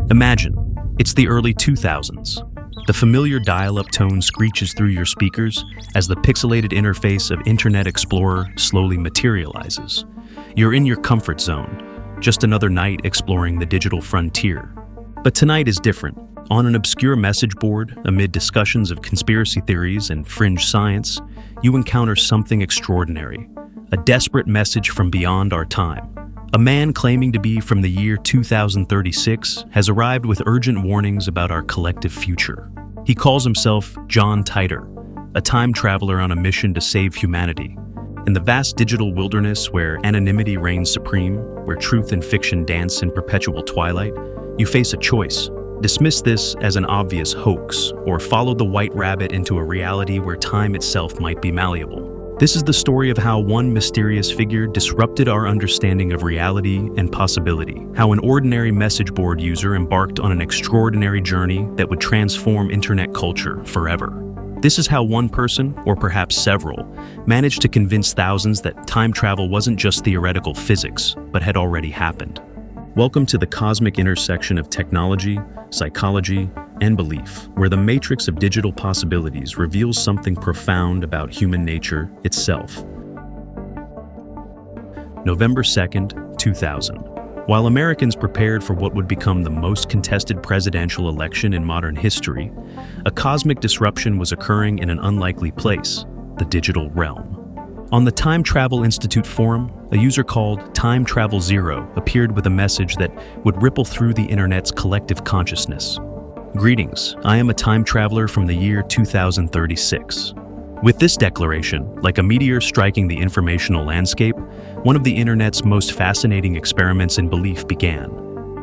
Imagine, it's the early 2000s. The familiar dial-up tone screeches through your speakers as the pixelated interface of Internet Explorer slowly materializes. You're in your comfort zone, just another night exploring the digital frontier. But tonight is different. On an obscure message board, amid discussions of conspiracy theories and fringe science, you encounter something extraordinary. A desperate message from beyond our time. A man claiming to be from the year 2036 has arrived with urgent warnings about our collective future. He calls himself John Titor, a time traveler on a mission to save humanity. In the vast digital wilderness where anonymity reigns supreme, where truth and fiction dance in perpetual twilight, you face a choice. Dismiss this as an obvious hoax, or follow the white rabbit into a reality where time itself might be malleable. This is the story of how one mysterious figure disrupted our understanding of reality and possibility, how an ordinary message board user embarked on an extraordinary journey that would transform internet culture forever. This is how one person, or perhaps several, managed to convince thousands that time travel wasn't just theoretical physics, but had already happened. Welcome to the cosmic intersection of technology, psychology, and belief, where the matrix of digital possibilities reveals something profound about human nature itself. November 2nd, 2000. While Americans prepared for what would become the most contested presidential election in modern history, a cosmic disruption was occurring in an unlikely place, the digital realm. On the Time Travel Institute forum, a user called Time Travel Zero appeared with a message that would ripple through the internet's collective consciousness. Greetings, I am a time traveler from the year 2036. With this declaration, like a meteor striking the informational landscape, one of the internet's most fascinating experiments in belief began.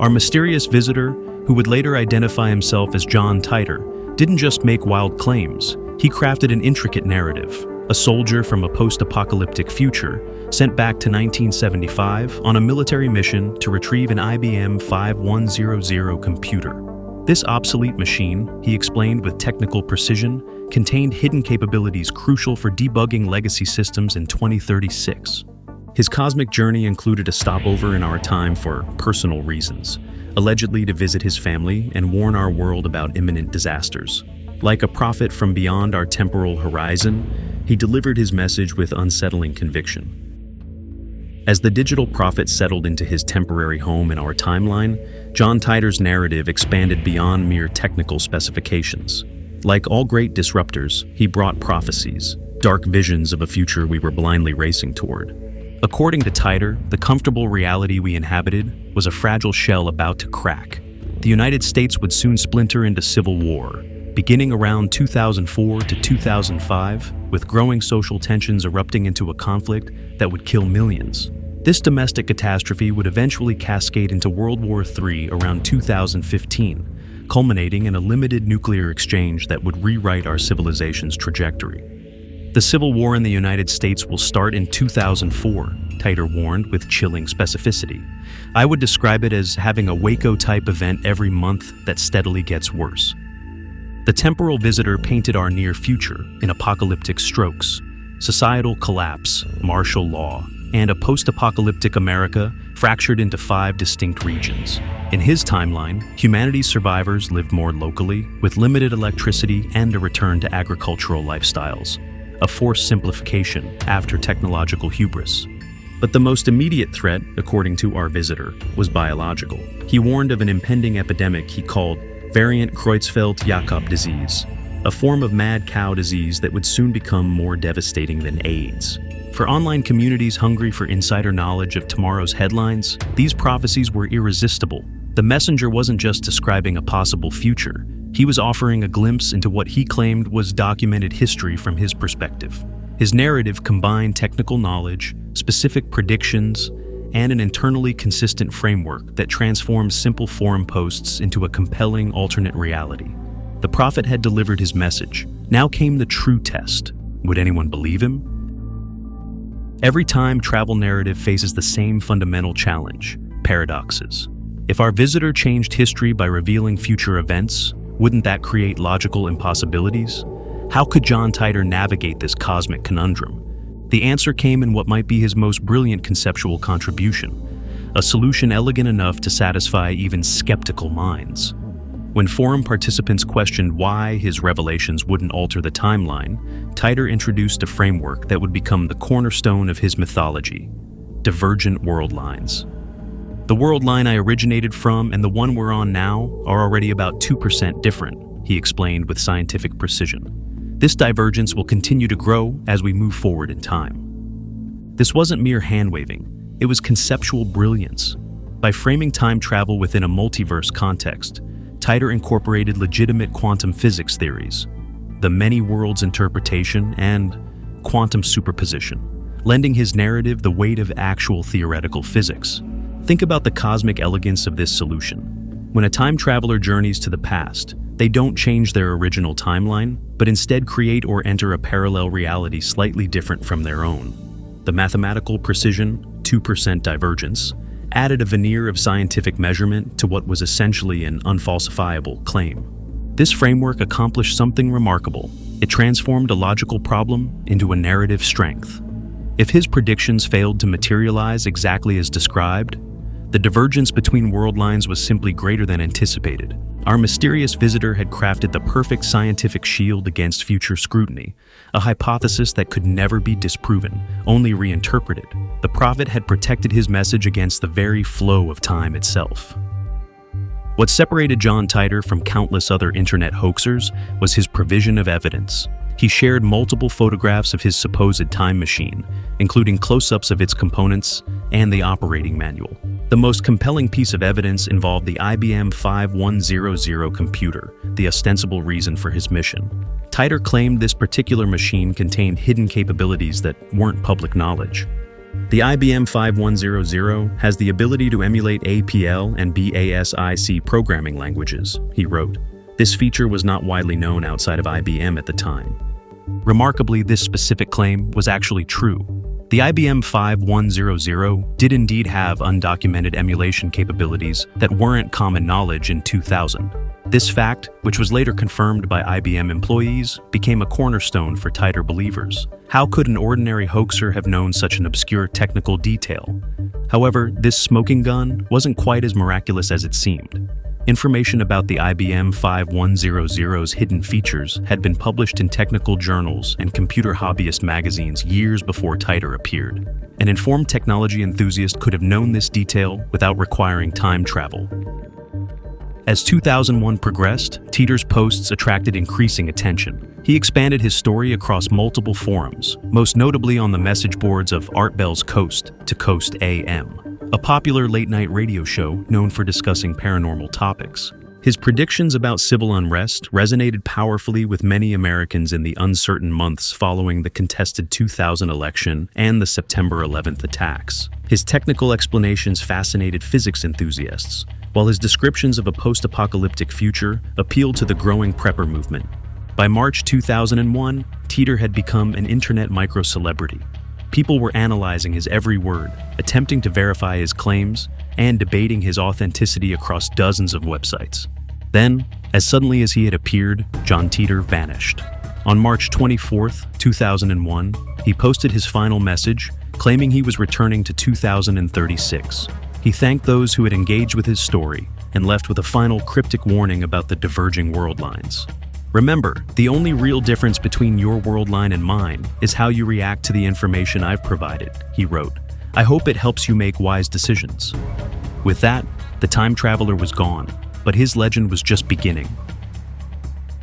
Our mysterious visitor, who would later identify himself as John Titor, didn't just make wild claims, he crafted an intricate narrative. A soldier from a post-apocalyptic future, sent back to 1975 on a military mission to retrieve an IBM 5100 computer. This obsolete machine, he explained with technical precision, contained hidden capabilities crucial for debugging legacy systems in 2036. His cosmic journey included a stopover in our time for personal reasons, allegedly to visit his family and warn our world about imminent disasters. Like a prophet from beyond our temporal horizon, he delivered his message with unsettling conviction. As the digital prophet settled into his temporary home in our timeline, John Titor's narrative expanded beyond mere technical specifications. Like all great disruptors, he brought prophecies, dark visions of a future we were blindly racing toward. According to Titor, the comfortable reality we inhabited was a fragile shell about to crack. The United States would soon splinter into civil war, beginning around 2004 to 2005, with growing social tensions erupting into a conflict that would kill millions. This domestic catastrophe would eventually cascade into World War III around 2015, culminating in a limited nuclear exchange that would rewrite our civilization's trajectory. The Civil War in the United States will start in 2004, Titor warned with chilling specificity. I would describe it as having a Waco-type event every month that steadily gets worse. The temporal visitor painted our near future in apocalyptic strokes: societal collapse, martial law, and a post-apocalyptic America fractured into 5 distinct regions. In his timeline, humanity's survivors lived more locally, with limited electricity and a return to agricultural lifestyles, a forced simplification after technological hubris. But the most immediate threat, according to our visitor, was biological. He warned of an impending epidemic he called variant Creutzfeldt-Jakob disease, a form of mad cow disease that would soon become more devastating than AIDS. For online communities hungry for insider knowledge of tomorrow's headlines, these prophecies were irresistible. The messenger wasn't just describing a possible future, he was offering a glimpse into what he claimed was documented history from his perspective. His narrative combined technical knowledge, specific predictions, and an internally consistent framework that transforms simple forum posts into a compelling alternate reality. The prophet had delivered his message. Now came the true test. Would anyone believe him? Every time travel narrative faces the same fundamental challenge: paradoxes. If our visitor changed history by revealing future events, wouldn't that create logical impossibilities? How could John Titor navigate this cosmic conundrum? The answer came in what might be his most brilliant conceptual contribution: a solution elegant enough to satisfy even skeptical minds. When forum participants questioned why his revelations wouldn't alter the timeline, Titor introduced a framework that would become the cornerstone of his mythology: divergent world lines. The world line I originated from and the one we're on now are already about 2% different, he explained with scientific precision. This divergence will continue to grow as we move forward in time. This wasn't mere hand-waving, it was conceptual brilliance. By framing time travel within a multiverse context, Titor incorporated legitimate quantum physics theories, the many worlds interpretation, and quantum superposition, lending his narrative the weight of actual theoretical physics. Think about the cosmic elegance of this solution. When a time traveler journeys to the past, they don't change their original timeline, but instead create or enter a parallel reality slightly different from their own. The mathematical precision, 2% divergence, added a veneer of scientific measurement to what was essentially an unfalsifiable claim. This framework accomplished something remarkable. It transformed a logical problem into a narrative strength. If his predictions failed to materialize exactly as described, the divergence between world lines was simply greater than anticipated. Our mysterious visitor had crafted the perfect scientific shield against future scrutiny, a hypothesis that could never be disproven, only reinterpreted. The prophet had protected his message against the very flow of time itself. What separated John Titor from countless other internet hoaxers was his provision of evidence. He shared multiple photographs of his supposed time machine, including close-ups of its components and the operating manual. The most compelling piece of evidence involved the IBM 5100 computer, the ostensible reason for his mission. Titor claimed this particular machine contained hidden capabilities that weren't public knowledge. The IBM 5100 has the ability to emulate APL and BASIC programming languages, he wrote. This feature was not widely known outside of IBM at the time. Remarkably, this specific claim was actually true. The IBM 5100 did indeed have undocumented emulation capabilities that weren't common knowledge in 2000. This fact, which was later confirmed by IBM employees, became a cornerstone for Titor believers. How could an ordinary hoaxer have known such an obscure technical detail? However, this smoking gun wasn't quite as miraculous as it seemed. Information about the IBM 5100's hidden features had been published in technical journals and computer hobbyist magazines years before Titor appeared. An informed technology enthusiast could have known this detail without requiring time travel. As 2001 progressed, Titor's posts attracted increasing attention. He expanded his story across multiple forums, most notably on the message boards of Art Bell's Coast to Coast AM, a popular late-night radio show known for discussing paranormal topics. His predictions about civil unrest resonated powerfully with many Americans in the uncertain months following the contested 2000 election and the September 11th attacks. His technical explanations fascinated physics enthusiasts, while his descriptions of a post-apocalyptic future appealed to the growing prepper movement. By March 2001, Titor had become an internet micro-celebrity. People were analyzing his every word, attempting to verify his claims, and debating his authenticity across dozens of websites. Then, as suddenly as he had appeared, John Titor vanished. On March 24, 2001, he posted his final message, claiming he was returning to 2036. He thanked those who had engaged with his story and left with a final cryptic warning about the diverging world lines. Remember, the only real difference between your world line and mine is how you react to the information I've provided, he wrote. I hope it helps you make wise decisions. With that, the time traveler was gone, but his legend was just beginning.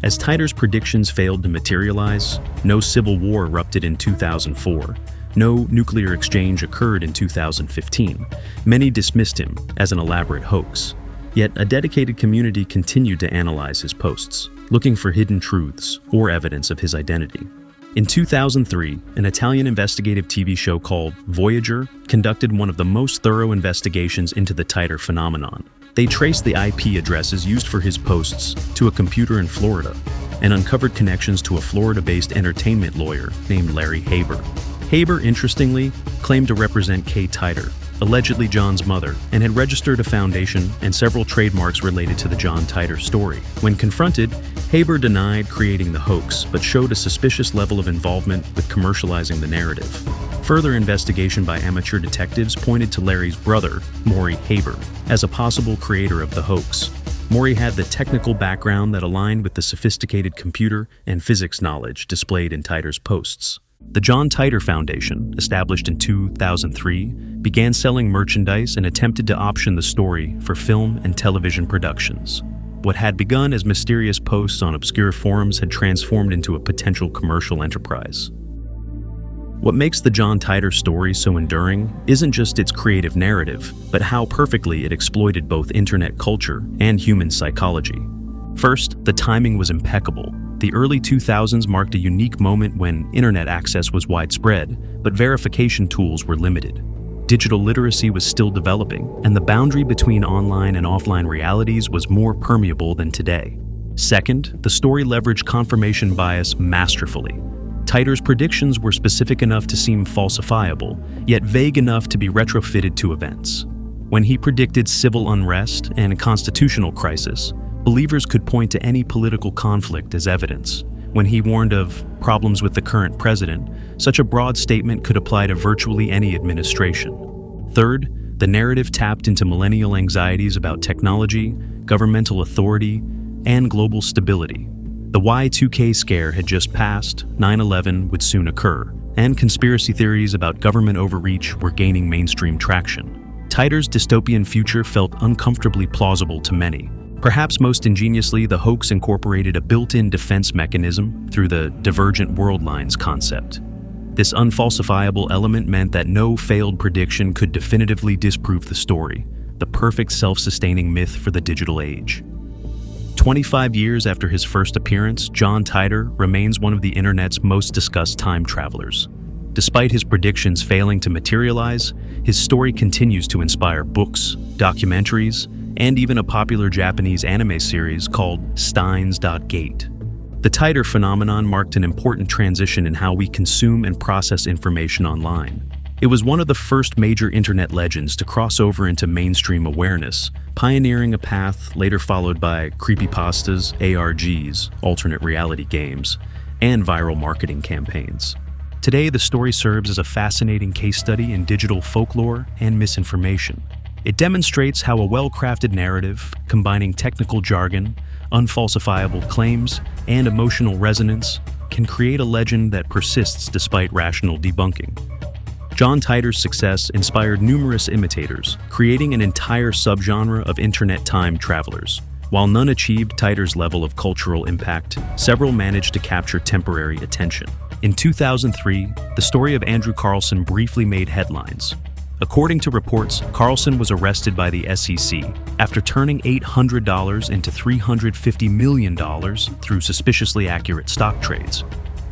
As Titor's predictions failed to materialize, no civil war erupted in 2004. No nuclear exchange occurred in 2015. Many dismissed him as an elaborate hoax. Yet a dedicated community continued to analyze his posts, looking for hidden truths or evidence of his identity. In 2003, an Italian investigative TV show called Voyager conducted one of the most thorough investigations into the Titor phenomenon. They traced the IP addresses used for his posts to a computer in Florida and uncovered connections to a Florida-based entertainment lawyer named Larry Haber. Haber, interestingly, claimed to represent Kay Titor, allegedly John's mother, and had registered a foundation and several trademarks related to the John Titor story. When confronted, Haber denied creating the hoax, but showed a suspicious level of involvement with commercializing the narrative. Further investigation by amateur detectives pointed to Larry's brother, Maury Haber, as a possible creator of the hoax. Maury had the technical background that aligned with the sophisticated computer and physics knowledge displayed in Titor's posts. The John Titor Foundation, established in 2003, began selling merchandise and attempted to option the story for film and television productions. What had begun as mysterious posts on obscure forums had transformed into a potential commercial enterprise. What makes the John Titor story so enduring isn't just its creative narrative, but how perfectly it exploited both internet culture and human psychology. First, the timing was impeccable. The early 2000s marked a unique moment when internet access was widespread, but verification tools were limited. Digital literacy was still developing, and the boundary between online and offline realities was more permeable than today. Second, the story leveraged confirmation bias masterfully. Titor's predictions were specific enough to seem falsifiable, yet vague enough to be retrofitted to events. When he predicted civil unrest and a constitutional crisis, believers could point to any political conflict as evidence. When he warned of problems with the current president, such a broad statement could apply to virtually any administration. Third, the narrative tapped into millennial anxieties about technology, governmental authority, and global stability. The Y2K scare had just passed, 9/11 would soon occur, and conspiracy theories about government overreach were gaining mainstream traction. Titor's dystopian future felt uncomfortably plausible to many. Perhaps most ingeniously, the hoax incorporated a built-in defense mechanism through the Divergent world lines concept. This unfalsifiable element meant that no failed prediction could definitively disprove the story, the perfect self-sustaining myth for the digital age. 25 years after his first appearance, John Titor remains one of the internet's most discussed time travelers. Despite his predictions failing to materialize, his story continues to inspire books, documentaries, and even a popular Japanese anime series called Steins Gate. The Titor phenomenon marked an important transition in how we consume and process information online. It was one of the first major internet legends to cross over into mainstream awareness, pioneering a path later followed by creepypastas, ARGs, alternate reality games, and viral marketing campaigns. Today, the story serves as a fascinating case study in digital folklore and misinformation. It demonstrates how a well-crafted narrative, combining technical jargon, unfalsifiable claims, and emotional resonance, can create a legend that persists despite rational debunking. John Titor's success inspired numerous imitators, creating an entire subgenre of internet time travelers. While none achieved Titor's level of cultural impact, several managed to capture temporary attention. In 2003, the story of Andrew Carlssen briefly made headlines. According to reports, Carlssen was arrested by the SEC after turning $800 into $350 million through suspiciously accurate stock trades.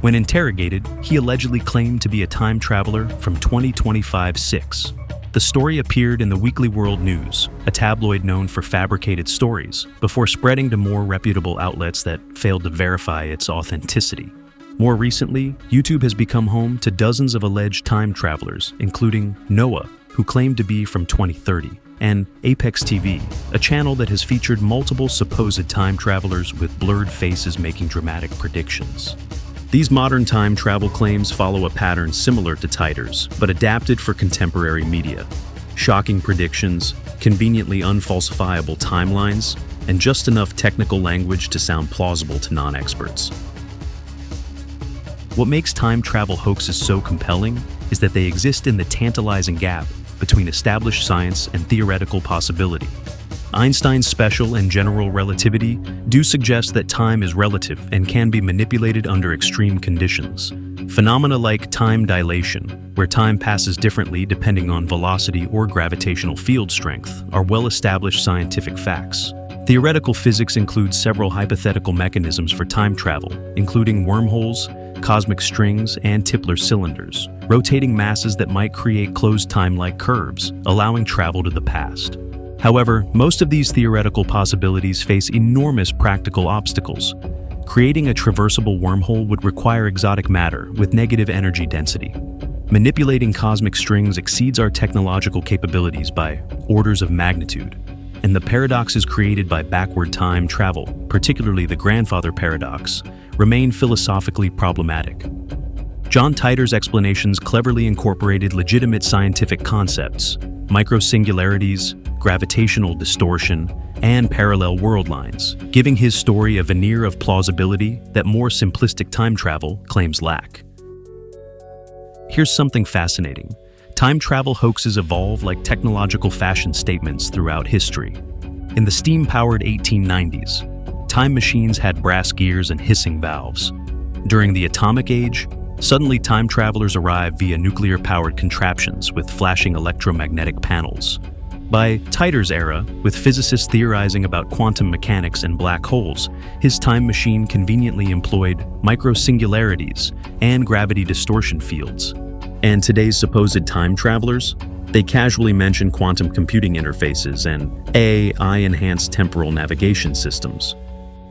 When interrogated, he allegedly claimed to be a time traveler from 2025-6. The story appeared in the Weekly World News, a tabloid known for fabricated stories, before spreading to more reputable outlets that failed to verify its authenticity. More recently, YouTube has become home to dozens of alleged time travelers, including Noah, who claimed to be from 2030, and Apex TV, a channel that has featured multiple supposed time travelers with blurred faces making dramatic predictions. These modern time travel claims follow a pattern similar to Titor's, but adapted for contemporary media. Shocking predictions, conveniently unfalsifiable timelines, and just enough technical language to sound plausible to non-experts. What makes time travel hoaxes so compelling is that they exist in the tantalizing gap between established science and theoretical possibility. Einstein's special and general relativity do suggest that time is relative and can be manipulated under extreme conditions. Phenomena like time dilation, where time passes differently depending on velocity or gravitational field strength, are well-established scientific facts. Theoretical physics includes several hypothetical mechanisms for time travel, including wormholes, cosmic strings, and Tipler cylinders, rotating masses that might create closed time-like curves, allowing travel to the past. However, most of these theoretical possibilities face enormous practical obstacles. Creating a traversable wormhole would require exotic matter with negative energy density. Manipulating cosmic strings exceeds our technological capabilities by orders of magnitude, and the paradoxes created by backward time travel, particularly the grandfather paradox, remain philosophically problematic. John Titor's explanations cleverly incorporated legitimate scientific concepts, microsingularities, gravitational distortion, and parallel world lines, giving his story a veneer of plausibility that more simplistic time travel claims lack. Here's something fascinating. Time travel hoaxes evolve like technological fashion statements throughout history. In the steam-powered 1890s, time machines had brass gears and hissing valves. During the atomic age, suddenly time travelers arrived via nuclear-powered contraptions with flashing electromagnetic panels. By Titor's era, with physicists theorizing about quantum mechanics and black holes, his time machine conveniently employed microsingularities and gravity distortion fields. And today's supposed time travelers? They casually mention quantum computing interfaces and AI-enhanced temporal navigation systems.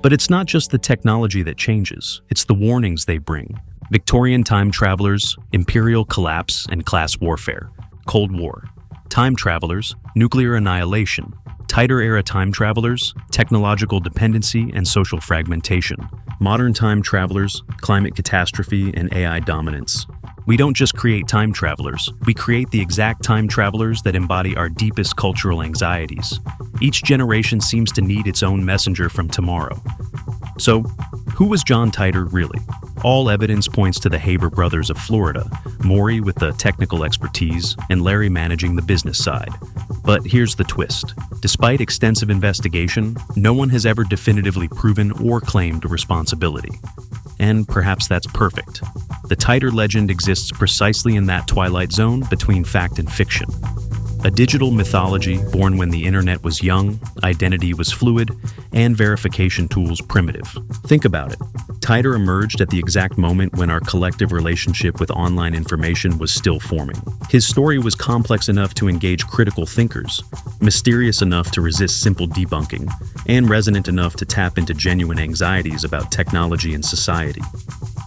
But it's not just the technology that changes, it's the warnings they bring. Victorian time travelers, imperial collapse and class warfare, Cold War. Time travelers, nuclear annihilation. Titor-era time travelers, technological dependency and social fragmentation. Modern time travelers, climate catastrophe and AI dominance. We don't just create time travelers, we create the exact time travelers that embody our deepest cultural anxieties. Each generation seems to need its own messenger from tomorrow. So, who was John Titor really? All evidence points to the Haber brothers of Florida, Maury with the technical expertise, and Larry managing the business side. But here's the twist. Despite extensive investigation, no one has ever definitively proven or claimed responsibility. And perhaps that's perfect. The Titor legend exists precisely in that twilight zone between fact and fiction. A digital mythology born when the internet was young, identity was fluid, and verification tools primitive. Think about it. Titor emerged at the exact moment when our collective relationship with online information was still forming. His story was complex enough to engage critical thinkers, mysterious enough to resist simple debunking, and resonant enough to tap into genuine anxieties about technology and society.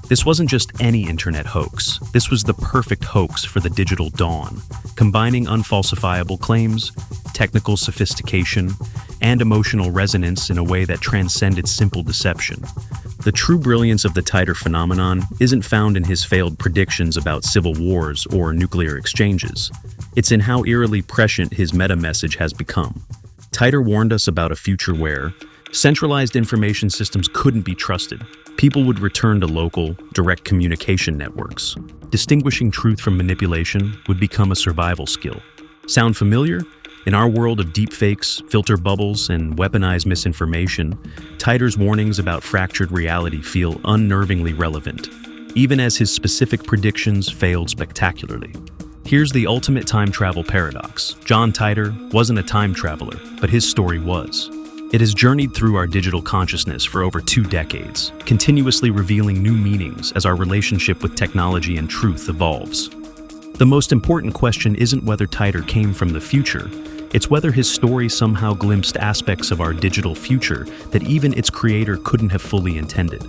This wasn't just any internet hoax. This was the perfect hoax for the digital dawn, combining unfalsifiable claims, technical sophistication, and emotional resonance in a way that transcended simple deception. The true brilliance of the Titor phenomenon isn't found in his failed predictions about civil wars or nuclear exchanges. It's in how eerily prescient his meta-message has become. Titor warned us about a future where centralized information systems couldn't be trusted. People would return to local, direct communication networks. Distinguishing truth from manipulation would become a survival skill. Sound familiar? In our world of deepfakes, filter bubbles, and weaponized misinformation, Titor's warnings about fractured reality feel unnervingly relevant, even as his specific predictions failed spectacularly. Here's the ultimate time travel paradox. John Titor wasn't a time traveler, but his story was. It has journeyed through our digital consciousness for over 2 decades, continuously revealing new meanings as our relationship with technology and truth evolves. The most important question isn't whether Titor came from the future, it's whether his story somehow glimpsed aspects of our digital future that even its creator couldn't have fully intended.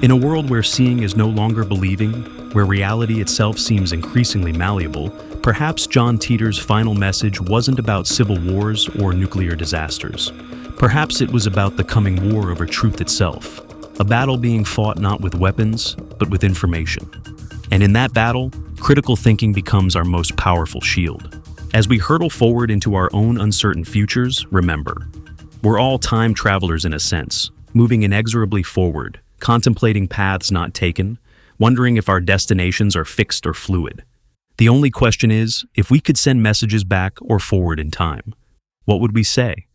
In a world where seeing is no longer believing, where reality itself seems increasingly malleable, perhaps John Titor's final message wasn't about civil wars or nuclear disasters. Perhaps it was about the coming war over truth itself, a battle being fought not with weapons, but with information. And in that battle, critical thinking becomes our most powerful shield. As we hurtle forward into our own uncertain futures, remember, we're all time travelers in a sense, moving inexorably forward, contemplating paths not taken, wondering if our destinations are fixed or fluid. The only question is, if we could send messages back or forward in time, what would we say?